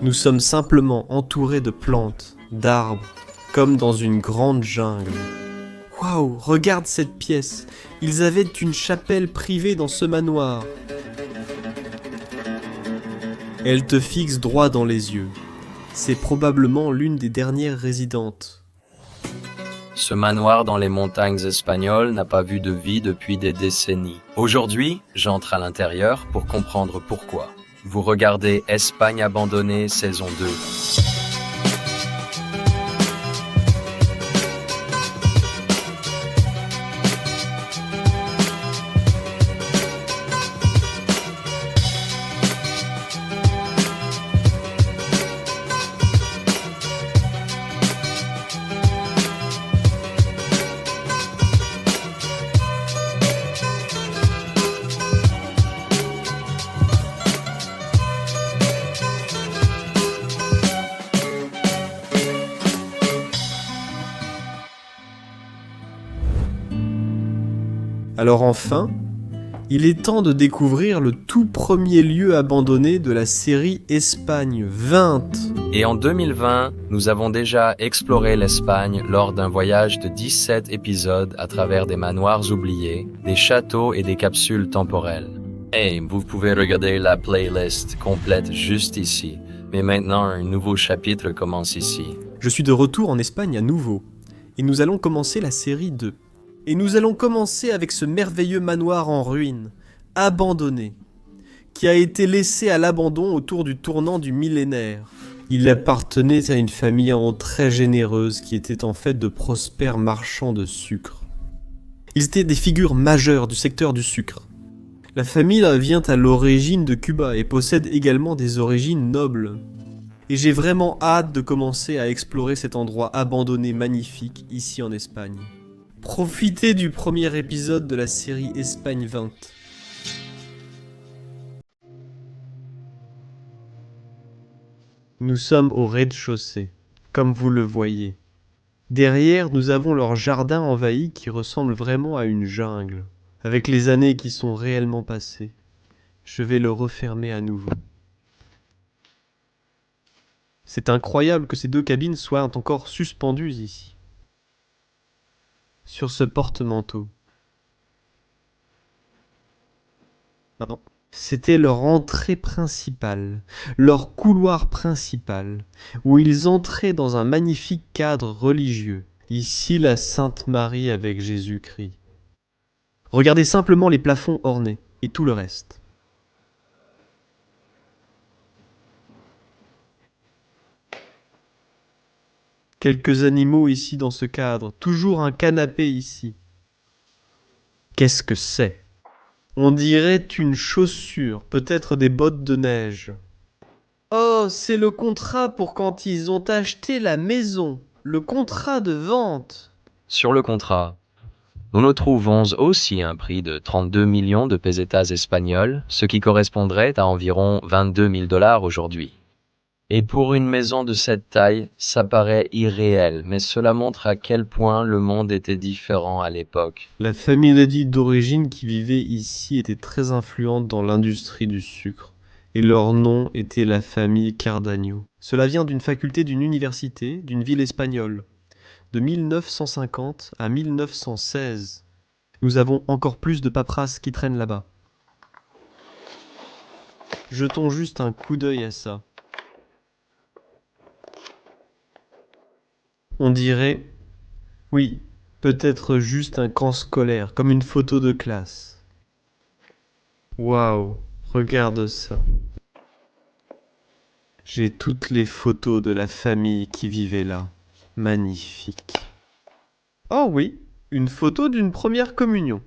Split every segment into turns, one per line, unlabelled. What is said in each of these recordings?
Nous sommes simplement entourés de plantes, d'arbres, comme dans une grande jungle. Waouh, regarde cette pièce. Ils avaient une chapelle privée dans ce manoir. Elle te fixe droit dans les yeux. C'est probablement l'une des dernières résidentes.
Ce manoir dans les montagnes espagnoles n'a pas vu de vie depuis des décennies. Aujourd'hui, j'entre à l'intérieur pour comprendre pourquoi. Vous regardez Espagne abandonnée saison 2.
Alors enfin, il est temps de découvrir le tout premier lieu abandonné de la série Espagne 20.
Et en 2020, nous avons déjà exploré l'Espagne lors d'un voyage de 17 épisodes à travers des manoirs oubliés, des châteaux et des capsules temporelles. Et vous pouvez regarder la playlist complète juste ici. Mais maintenant, un nouveau chapitre commence ici.
Je suis de retour en Espagne à nouveau, et nous allons commencer la série 2. Et nous allons commencer avec ce merveilleux manoir en ruine, abandonné, qui a été laissé à l'abandon autour du tournant du millénaire. Il appartenait à une famille très généreuse qui était en fait de prospères marchands de sucre. Ils étaient des figures majeures du secteur du sucre. La famille vient à l'origine de Cuba et possède également des origines nobles. Et j'ai vraiment hâte de commencer à explorer cet endroit abandonné magnifique ici en Espagne. Profitez du premier épisode de la série Espagne 20. Nous sommes au rez-de-chaussée, comme vous le voyez. Derrière, nous avons leur jardin envahi qui ressemble vraiment à une jungle. Avec les années qui sont réellement passées, je vais le refermer à nouveau. C'est incroyable que ces deux cabines soient encore suspendues ici. Sur ce porte-manteau. Pardon. C'était leur entrée principale, leur couloir principal, où ils entraient dans un magnifique cadre religieux. Ici la Sainte Marie avec Jésus-Christ. Regardez simplement les plafonds ornés et tout le reste. Quelques animaux ici dans ce cadre, toujours un canapé ici. Qu'est-ce que c'est ? On dirait une chaussure, peut-être des bottes de neige. Oh, c'est le contrat pour quand ils ont acheté la maison, le contrat de vente.
Sur le contrat, nous trouvons aussi un prix de 32 millions de pesetas espagnoles, ce qui correspondrait à environ 22 000 $ aujourd'hui. Et pour une maison de cette taille, ça paraît irréel, mais cela montre à quel point le monde était différent à l'époque.
La famille Lady d'origine qui vivait ici était très influente dans l'industrie du sucre, et leur nom était la famille Cardaño. Cela vient d'une faculté d'une université d'une ville espagnole, de 1950 à 1916. Nous avons encore plus de paperasse qui traîne là-bas. Jetons juste un coup d'œil à ça. On dirait, oui, peut-être juste un camp scolaire, comme une photo de classe. Waouh, regarde ça. J'ai toutes les photos de la famille qui vivait là. Magnifique. Oh oui, une photo d'une première communion.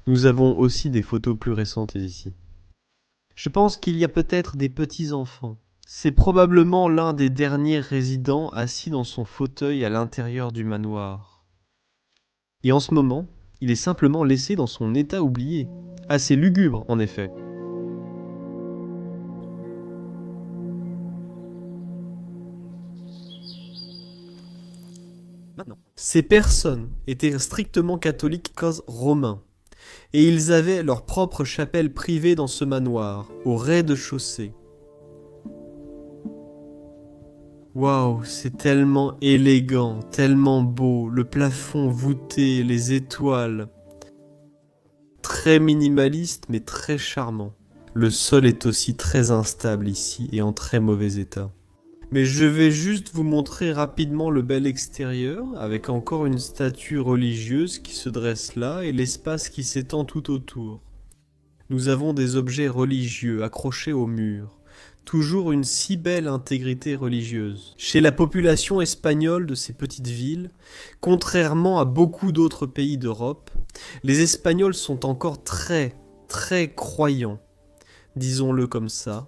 Nous avons aussi des photos plus récentes ici. Je pense qu'il y a peut-être des petits-enfants. C'est probablement l'un des derniers résidents assis dans son fauteuil à l'intérieur du manoir. Et en ce moment, il est simplement laissé dans son état oublié. Assez lugubre, en effet. Maintenant. Ces personnes étaient strictement catholiques cause romains. Et ils avaient leur propre chapelle privée dans ce manoir, au rez-de-chaussée. Waouh, c'est tellement élégant, tellement beau, le plafond voûté, les étoiles. Très minimaliste mais très charmant. Le sol est aussi très instable ici et en très mauvais état. Mais je vais juste vous montrer rapidement le bel extérieur, avec encore une statue religieuse qui se dresse là et l'espace qui s'étend tout autour. Nous avons des objets religieux accrochés au mur. Toujours une si belle intégrité religieuse. Chez la population espagnole de ces petites villes, contrairement à beaucoup d'autres pays d'Europe, les Espagnols sont encore très, très croyants, disons-le comme ça,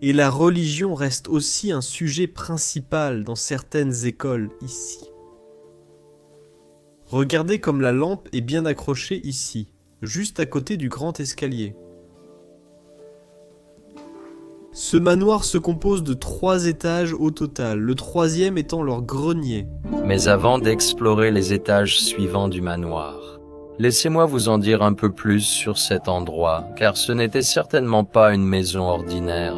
et la religion reste aussi un sujet principal dans certaines écoles ici. Regardez comme la lampe est bien accrochée ici, juste à côté du grand escalier. Ce manoir se compose de 3 étages au total, le 3e étant leur grenier.
Mais avant d'explorer les étages suivants du manoir, laissez-moi vous en dire un peu plus sur cet endroit, car ce n'était certainement pas une maison ordinaire.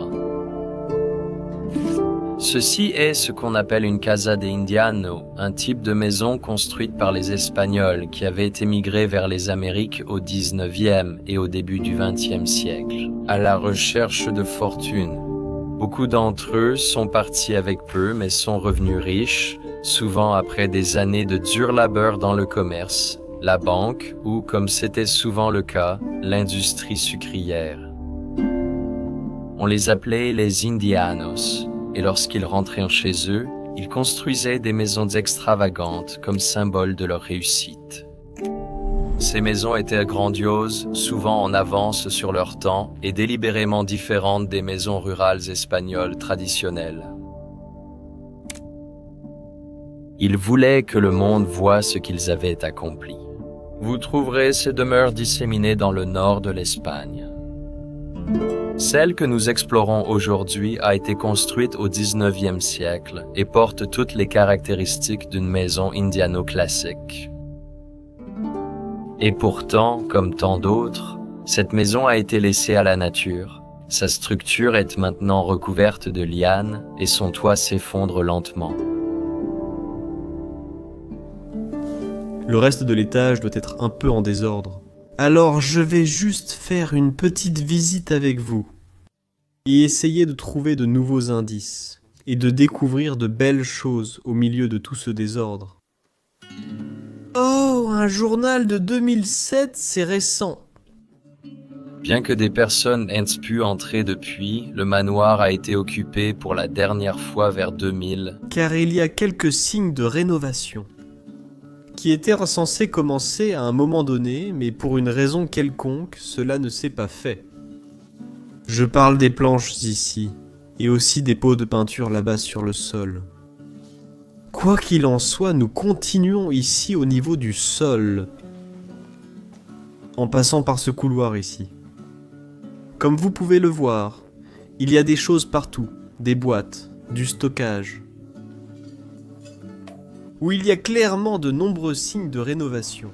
Ceci est ce qu'on appelle une casa de indiano, un type de maison construite par les Espagnols qui avaient émigré vers les Amériques au 19e et au début du 20e siècle, à la recherche de fortune. Beaucoup d'entre eux sont partis avec peu mais sont revenus riches, souvent après des années de dur labeur dans le commerce, la banque ou, comme c'était souvent le cas, l'industrie sucrière. On les appelait les indianos. Et lorsqu'ils rentraient chez eux, ils construisaient des maisons extravagantes comme symbole de leur réussite. Ces maisons étaient grandioses, souvent en avance sur leur temps et délibérément différentes des maisons rurales espagnoles traditionnelles. Ils voulaient que le monde voie ce qu'ils avaient accompli. Vous trouverez ces demeures disséminées dans le nord de l'Espagne. Celle que nous explorons aujourd'hui a été construite au 19e siècle et porte toutes les caractéristiques d'une maison indiano classique. Et pourtant, comme tant d'autres, cette maison a été laissée à la nature. Sa structure est maintenant recouverte de lianes et son toit s'effondre lentement.
Le reste de l'étage doit être un peu en désordre. Alors je vais juste faire une petite visite avec vous et essayer de trouver de nouveaux indices et de découvrir de belles choses au milieu de tout ce désordre. Oh, un journal de 2007, c'est récent.
Bien que des personnes aient pu entrer depuis, le manoir a été occupé pour la dernière fois vers 2000.
Car il y a quelques signes de rénovation qui étaient censés commencer à un moment donné, mais pour une raison quelconque, cela ne s'est pas fait. Je parle des planches ici, et aussi des pots de peinture là-bas sur le sol. Quoi qu'il en soit, nous continuons ici au niveau du sol, en passant par ce couloir ici. Comme vous pouvez le voir, il y a des choses partout, des boîtes, du stockage, où il y a clairement de nombreux signes de rénovation.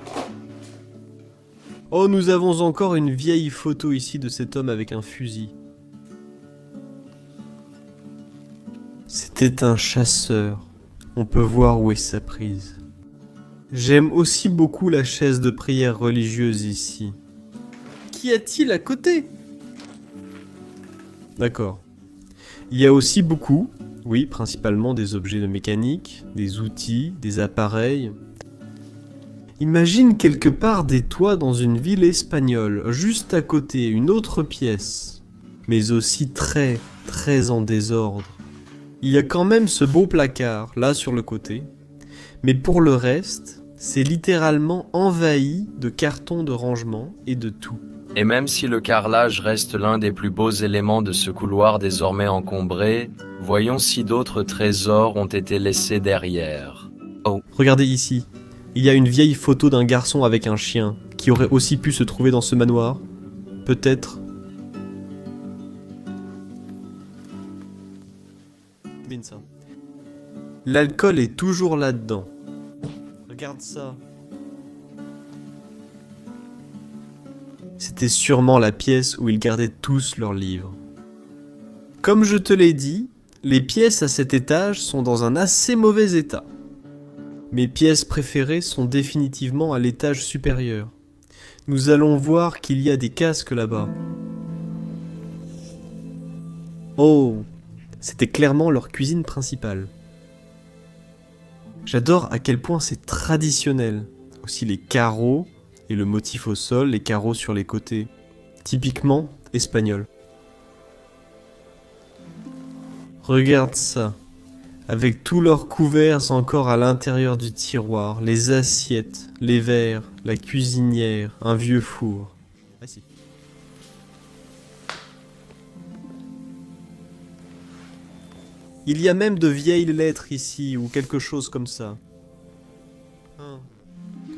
Oh, nous avons encore une vieille photo ici de cet homme avec un fusil. C'était un chasseur. On peut voir où est sa prise. J'aime aussi beaucoup la chaise de prière religieuse ici. Qu'y a-t-il à côté ? D'accord. Il y a aussi beaucoup, oui, principalement des objets de mécanique, des outils, des appareils. Imagine quelque part des toits dans une ville espagnole, juste à côté, une autre pièce, mais aussi très, très en désordre. Il y a quand même ce beau placard, là sur le côté, mais pour le reste, c'est littéralement envahi de cartons de rangement et de tout.
Et même si le carrelage reste l'un des plus beaux éléments de ce couloir désormais encombré, voyons si d'autres trésors ont été laissés derrière. Oh,
regardez ici, il y a une vieille photo d'un garçon avec un chien, qui aurait aussi pu se trouver dans ce manoir. Peut-être. Ça. L'alcool est toujours là-dedans. Regarde ça. C'était sûrement la pièce où ils gardaient tous leurs livres. Comme je te l'ai dit, Les pièces à cet étage sont dans un assez mauvais état. Mes pièces préférées sont définitivement à l'étage supérieur. Nous allons voir qu'il y a des casques là-bas. Oh, c'était clairement leur cuisine principale. J'adore à quel point c'est traditionnel. Aussi les carreaux et le motif au sol, les carreaux sur les côtés. Typiquement espagnol. Regarde ça. Avec tous leurs couverts encore à l'intérieur du tiroir, les assiettes, les verres, la cuisinière, un vieux four. Ah si. Il y a même de vieilles lettres ici, ou quelque chose comme ça.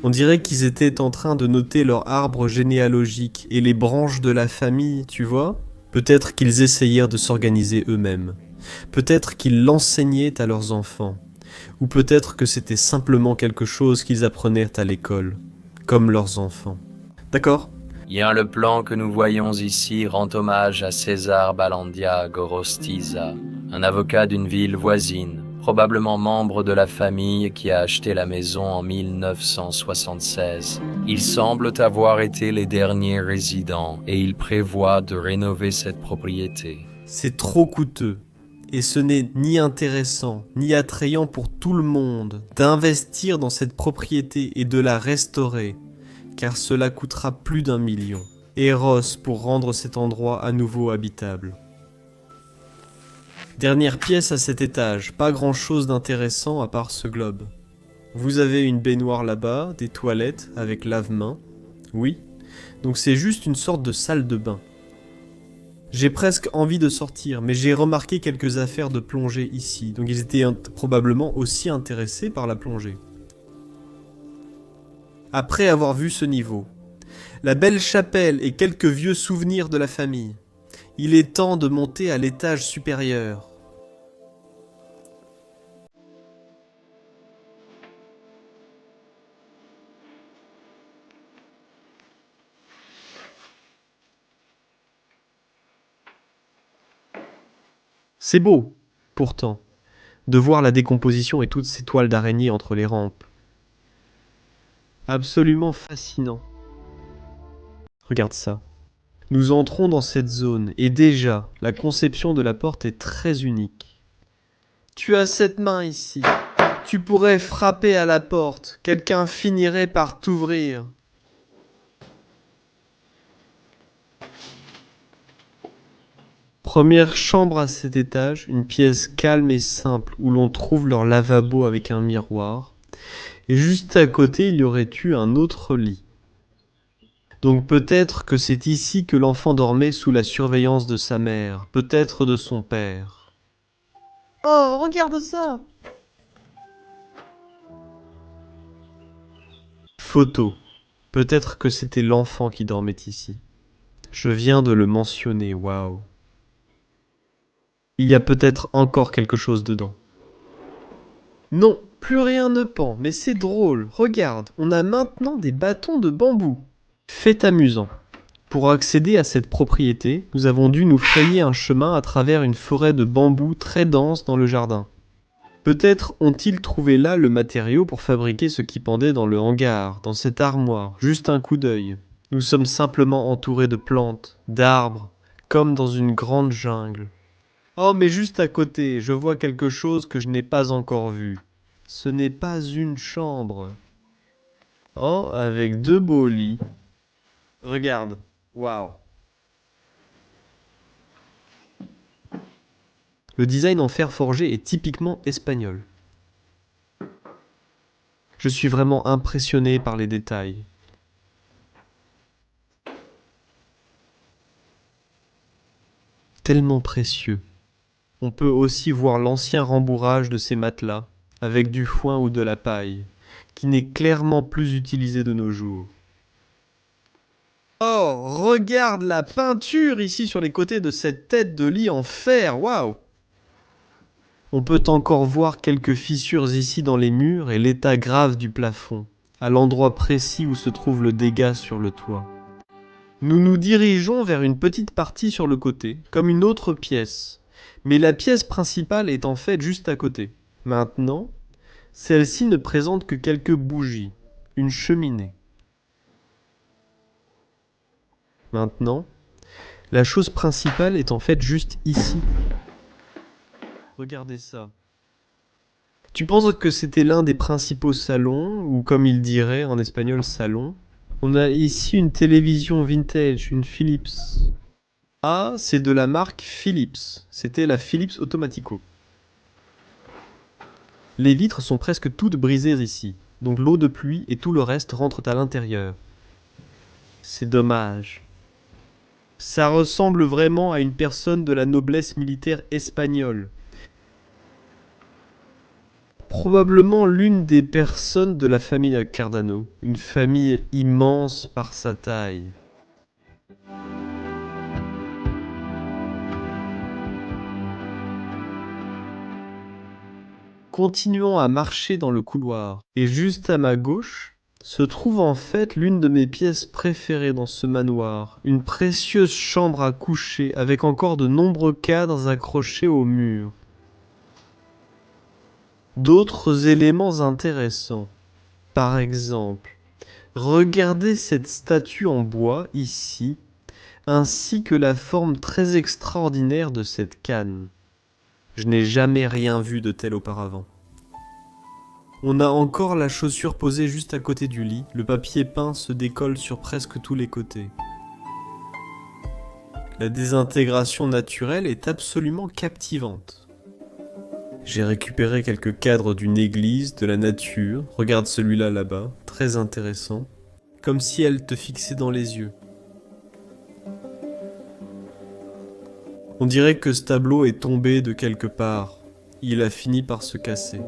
On dirait qu'ils étaient en train de noter leur arbre généalogique et les branches de la famille, tu vois? Peut-être qu'ils essayèrent de s'organiser eux-mêmes. Peut-être qu'ils l'enseignaient à leurs enfants. Ou peut-être que c'était simplement quelque chose qu'ils apprenaient à l'école, comme leurs enfants. D'accord?
Bien, le plan que nous voyons ici rend hommage à César Balandia Gorostiza, un avocat d'une ville voisine, probablement membre de la famille qui a acheté la maison en 1976. Ils semblent avoir été les derniers résidents et ils prévoient de rénover cette propriété.
C'est trop coûteux. Et ce n'est ni intéressant, ni attrayant pour tout le monde d'investir dans cette propriété et de la restaurer, car cela coûtera plus d'1 million. Eros pour rendre cet endroit à nouveau habitable. Dernière pièce à cet étage, pas grand chose d'intéressant à part ce globe. Vous avez une baignoire là-bas, des toilettes avec lave-mains, oui, donc c'est juste une sorte de salle de bain. J'ai presque envie de sortir, mais j'ai remarqué quelques affaires de plongée ici, donc ils étaient probablement aussi intéressés par la plongée. Après avoir vu ce niveau, la belle chapelle et quelques vieux souvenirs de la famille, il est temps de monter à l'étage supérieur. C'est beau, pourtant, de voir la décomposition et toutes ces toiles d'araignée entre les rampes. Absolument fascinant. Regarde ça. Nous entrons dans cette zone, et déjà, la conception de la porte est très unique. Tu as cette main ici. Tu pourrais frapper à la porte. Quelqu'un finirait par t'ouvrir. Première chambre à cet étage, une pièce calme et simple où l'on trouve leur lavabo avec un miroir. Et juste à côté, il y aurait eu un autre lit. Donc peut-être que c'est ici que l'enfant dormait sous la surveillance de sa mère, peut-être de son père. Oh, regarde ça! Photo. Peut-être que c'était l'enfant qui dormait ici. Je viens de le mentionner, waouh. Il y a peut-être encore quelque chose dedans. Non, plus rien ne pend, mais c'est drôle. Regarde, on a maintenant des bâtons de bambou. Fait amusant. Pour accéder à cette propriété, nous avons dû nous frayer un chemin à travers une forêt de bambous très dense dans le jardin. Peut-être ont-ils trouvé là le matériau pour fabriquer ce qui pendait dans le hangar, dans cette armoire, juste un coup d'œil. Nous sommes simplement entourés de plantes, d'arbres, comme dans une grande jungle. Oh, mais juste à côté, je vois quelque chose que je n'ai pas encore vu. Ce n'est pas une chambre. Oh, avec 2 beaux lits. Regarde. Waouh. Le design en fer forgé est typiquement espagnol. Je suis vraiment impressionné par les détails. Tellement précieux. On peut aussi voir l'ancien rembourrage de ces matelas, avec du foin ou de la paille, qui n'est clairement plus utilisé de nos jours. Oh, regarde la peinture ici sur les côtés de cette tête de lit en fer, waouh! On peut encore voir quelques fissures ici dans les murs et l'état grave du plafond, à l'endroit précis où se trouve le dégât sur le toit. Nous nous dirigeons vers une petite partie sur le côté, comme une autre pièce. Mais la pièce principale est en fait juste à côté. Maintenant, celle-ci ne présente que quelques bougies, une cheminée. Maintenant, la chose principale est en fait juste ici. Regardez ça. Tu penses que c'était l'un des principaux salons, ou comme il dirait en espagnol salon? On a ici une télévision vintage, une Philips. Ah, c'est de la marque Philips. C'était la Philips Automatico. Les vitres sont presque toutes brisées ici, donc l'eau de pluie et tout le reste rentrent à l'intérieur. C'est dommage. Ça ressemble vraiment à une personne de la noblesse militaire espagnole. Probablement l'une des personnes de la famille Cardano, une famille immense par sa taille. Continuons à marcher dans le couloir, et juste à ma gauche se trouve en fait l'une de mes pièces préférées dans ce manoir, une précieuse chambre à coucher avec encore de nombreux cadres accrochés au mur. D'autres éléments intéressants. Par exemple, regardez cette statue en bois ici, ainsi que la forme très extraordinaire de cette canne. Je n'ai jamais rien vu de tel auparavant. On a encore la chaussure posée juste à côté du lit, le papier peint se décolle sur presque tous les côtés. La désintégration naturelle est absolument captivante. J'ai récupéré quelques cadres d'une église, de la nature. Regarde celui-là là-bas, très intéressant. Comme si elle te fixait dans les yeux. On dirait que ce tableau est tombé de quelque part. Il a fini par se casser.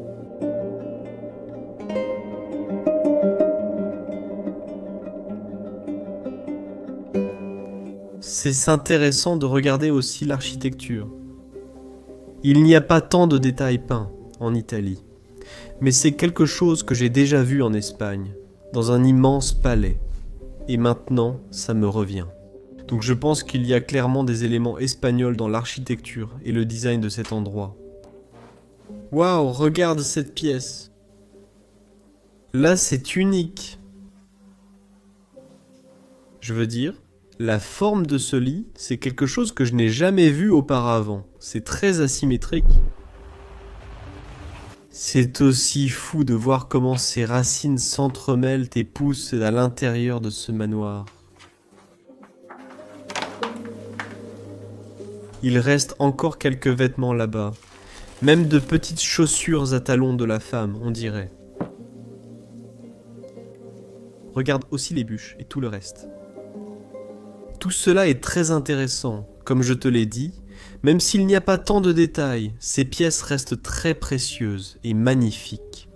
C'est intéressant de regarder aussi l'architecture. Il n'y a pas tant de détails peints en Italie, mais c'est quelque chose que j'ai déjà vu en Espagne, dans un immense palais. Et maintenant, ça me revient. Donc je pense qu'il y a clairement des éléments espagnols dans l'architecture et le design de cet endroit. Waouh, regarde cette pièce. Là, c'est unique. Je veux dire, la forme de ce lit, c'est quelque chose que je n'ai jamais vu auparavant. C'est très asymétrique. C'est aussi fou de voir comment ces racines s'entremêlent et poussent à l'intérieur de ce manoir. Il reste encore quelques vêtements là-bas. Même de petites chaussures à talons de la femme, on dirait. Regarde aussi les bûches et tout le reste. Tout cela est très intéressant, comme je te l'ai dit. Même s'il n'y a pas tant de détails, ces pièces restent très précieuses et magnifiques.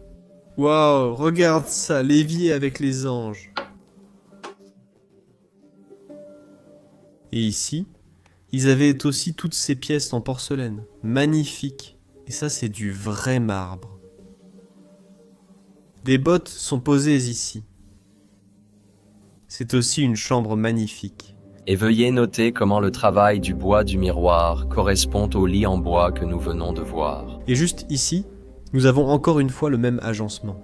Waouh, regarde ça, l'évier avec les anges. Et ici, ils avaient aussi toutes ces pièces en porcelaine, magnifiques. Et ça, c'est du vrai marbre. Des bottes sont posées ici. C'est aussi une chambre magnifique.
Et veuillez noter comment le travail du bois du miroir correspond au lit en bois que nous venons de voir.
Et juste ici, nous avons encore une fois le même agencement.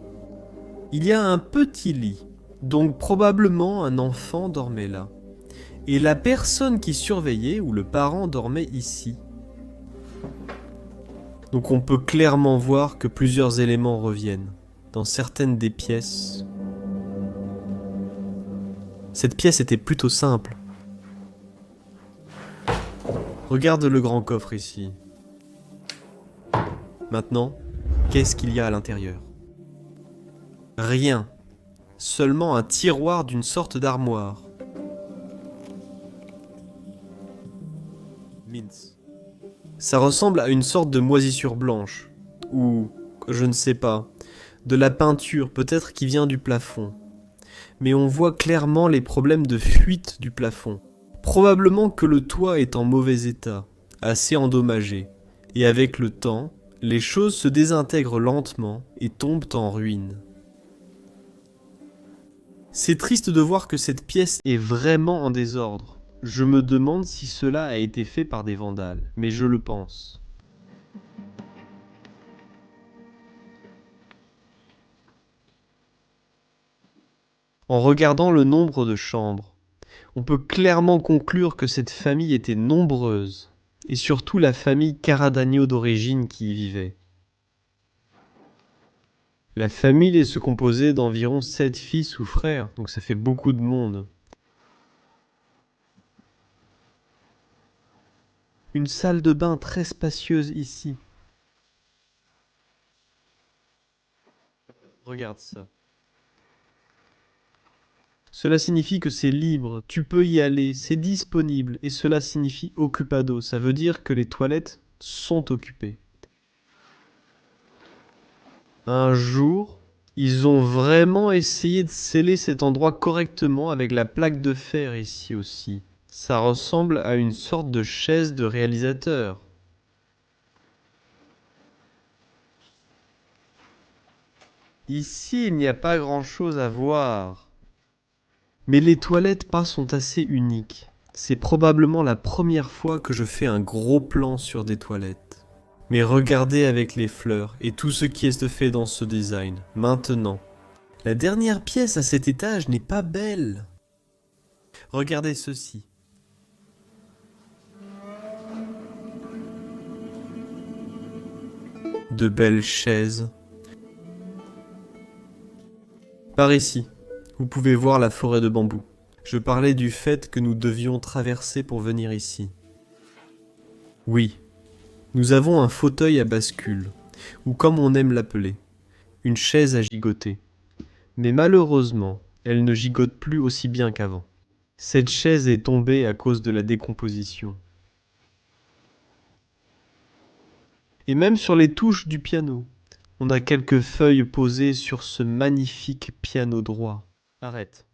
Il y a un petit lit, donc probablement un enfant dormait là. Et la personne qui surveillait ou le parent dormait ici. Donc on peut clairement voir que plusieurs éléments reviennent. Dans certaines des pièces. Cette pièce était plutôt simple. Regarde le grand coffre ici. Maintenant, qu'est-ce qu'il y a à l'intérieur? Rien. Seulement un tiroir d'une sorte d'armoire. Mince. Ça ressemble à une sorte de moisissure blanche. Ou, je ne sais pas, de la peinture peut-être qui vient du plafond. Mais on voit clairement les problèmes de fuite du plafond. Probablement que le toit est en mauvais état, assez endommagé, et avec le temps, les choses se désintègrent lentement et tombent en ruine. C'est triste de voir que cette pièce est vraiment en désordre. Je me demande si cela a été fait par des vandales, mais je le pense. En regardant le nombre de chambres, on peut clairement conclure que cette famille était nombreuse, et surtout la famille Caradagno d'origine qui y vivait. La famille se composait d'environ 7 fils ou frères, donc ça fait beaucoup de monde. Une salle de bain très spacieuse ici. Regarde ça. Cela signifie que c'est libre, tu peux y aller, c'est disponible, et cela signifie occupado, ça veut dire que les toilettes sont occupées. Un jour, ils ont vraiment essayé de sceller cet endroit correctement avec la plaque de fer ici aussi. Ça ressemble à une sorte de chaise de réalisateur. Ici, il n'y a pas grand-chose à voir. Mais les toilettes pas sont assez uniques. C'est probablement la première fois que je fais un gros plan sur des toilettes. Mais regardez avec les fleurs et tout ce qui est fait dans ce design. Maintenant, la dernière pièce à cet étage n'est pas belle. Regardez ceci. De belles chaises. Par ici, vous pouvez voir la forêt de bambou. Je parlais du fait que nous devions traverser pour venir ici. Oui, nous avons un fauteuil à bascule, ou comme on aime l'appeler, une chaise à gigoter. Mais malheureusement, elle ne gigote plus aussi bien qu'avant. Cette chaise est tombée à cause de la décomposition. Et même sur les touches du piano, on a quelques feuilles posées sur ce magnifique piano droit. Arrête.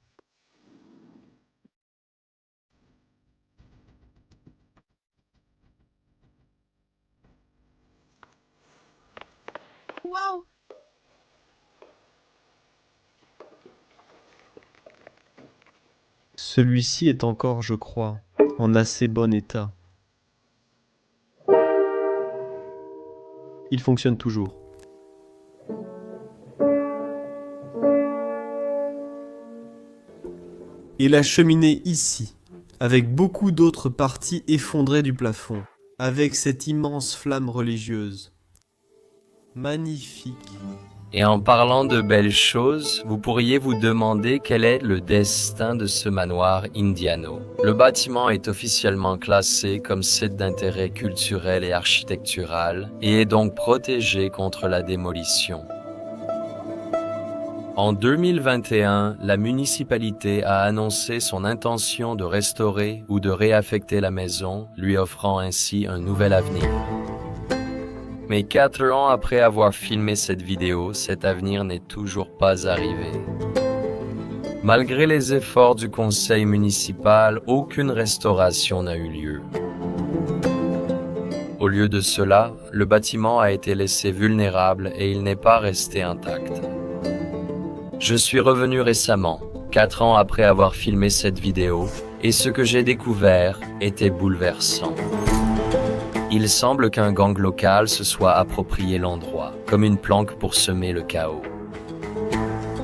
Waouh!
Celui-ci est encore, je crois, en assez bon état. Il fonctionne toujours. Et la cheminée ici, avec beaucoup d'autres parties effondrées du plafond, avec cette immense flamme religieuse. Magnifique.
Et en parlant de belles choses, vous pourriez vous demander quel est le destin de ce manoir Indiano. Le bâtiment est officiellement classé comme site d'intérêt culturel et architectural et est donc protégé contre la démolition. En 2021, la municipalité a annoncé son intention de restaurer ou de réaffecter la maison, lui offrant ainsi un nouvel avenir. Mais 4 ans après avoir filmé cette vidéo, cet avenir n'est toujours pas arrivé. Malgré les efforts du conseil municipal, aucune restauration n'a eu lieu. Au lieu de cela, le bâtiment a été laissé vulnérable et il n'est pas resté intact. Je suis revenu récemment, 4 ans après avoir filmé cette vidéo, et ce que j'ai découvert était bouleversant. Il semble qu'un gang local se soit approprié l'endroit, comme une planque pour semer le chaos.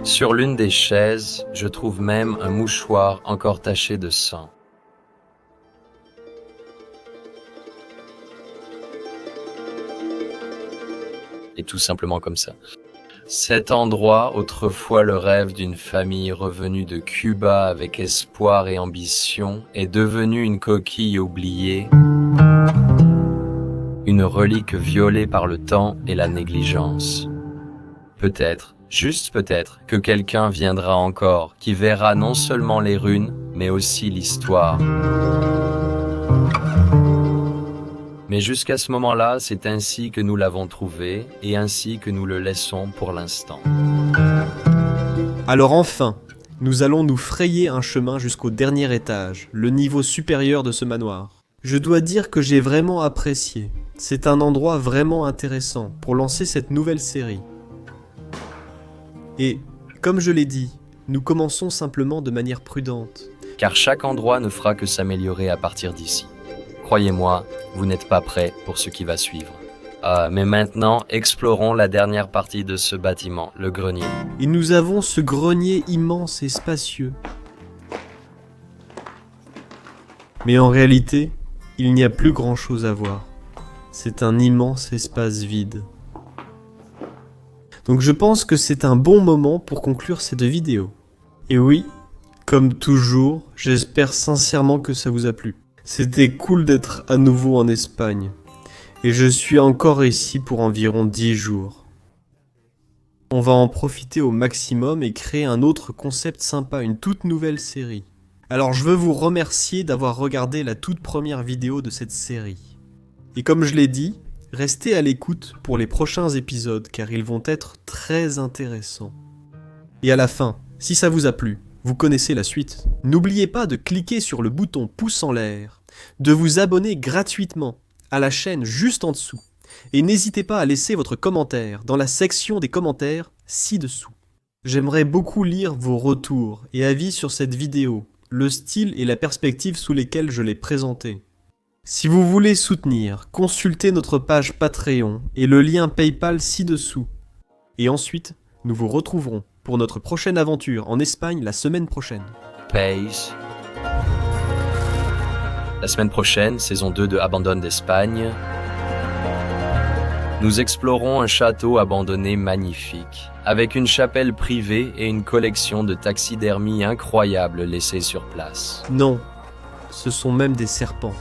Sur l'une des chaises, je trouve même un mouchoir encore taché de sang. Et tout simplement comme ça. Cet endroit, autrefois le rêve d'une famille revenue de Cuba avec espoir et ambition, est devenu une coquille oubliée, une relique violée par le temps et la négligence. Peut-être, juste peut-être, que quelqu'un viendra encore, qui verra non seulement les runes, mais aussi l'histoire. Mais jusqu'à ce moment-là, c'est ainsi que nous l'avons trouvé, et ainsi que nous le laissons pour l'instant.
Alors enfin, nous allons nous frayer un chemin jusqu'au dernier étage, le niveau supérieur de ce manoir. Je dois dire que j'ai vraiment apprécié. C'est un endroit vraiment intéressant pour lancer cette nouvelle série. Et, comme je l'ai dit, nous commençons simplement de manière prudente.
Car chaque endroit ne fera que s'améliorer à partir d'ici. Croyez-moi, vous n'êtes pas prêts pour ce qui va suivre. Mais maintenant, explorons la dernière partie de ce bâtiment, le grenier.
Et nous avons ce grenier immense et spacieux. Mais en réalité, il n'y a plus grand chose à voir. C'est un immense espace vide. Donc je pense que c'est un bon moment pour conclure cette vidéo. Et oui, comme toujours, j'espère sincèrement que ça vous a plu. C'était cool d'être à nouveau en Espagne. Et je suis encore ici pour environ 10 jours. On va en profiter au maximum et créer un autre concept sympa, une toute nouvelle série. Alors je veux vous remercier d'avoir regardé la toute première vidéo de cette série. Et comme je l'ai dit, restez à l'écoute pour les prochains épisodes car ils vont être très intéressants. Et à la fin, si ça vous a plu, vous connaissez la suite. N'oubliez pas de cliquer sur le bouton pouce en l'air, de vous abonner gratuitement à la chaîne juste en dessous. Et n'hésitez pas à laisser votre commentaire dans la section des commentaires ci-dessous. J'aimerais beaucoup lire vos retours et avis sur cette vidéo, le style et la perspective sous lesquels je l'ai présentée. Si vous voulez soutenir, consultez notre page Patreon et le lien PayPal ci-dessous. Et ensuite, nous vous retrouverons pour notre prochaine aventure en Espagne la semaine prochaine.
Peace. La semaine prochaine, saison 2 de Abandonne d'Espagne. Nous explorons un château abandonné magnifique, avec une chapelle privée et une collection de taxidermies incroyables laissées sur place.
Non, ce sont même des serpents.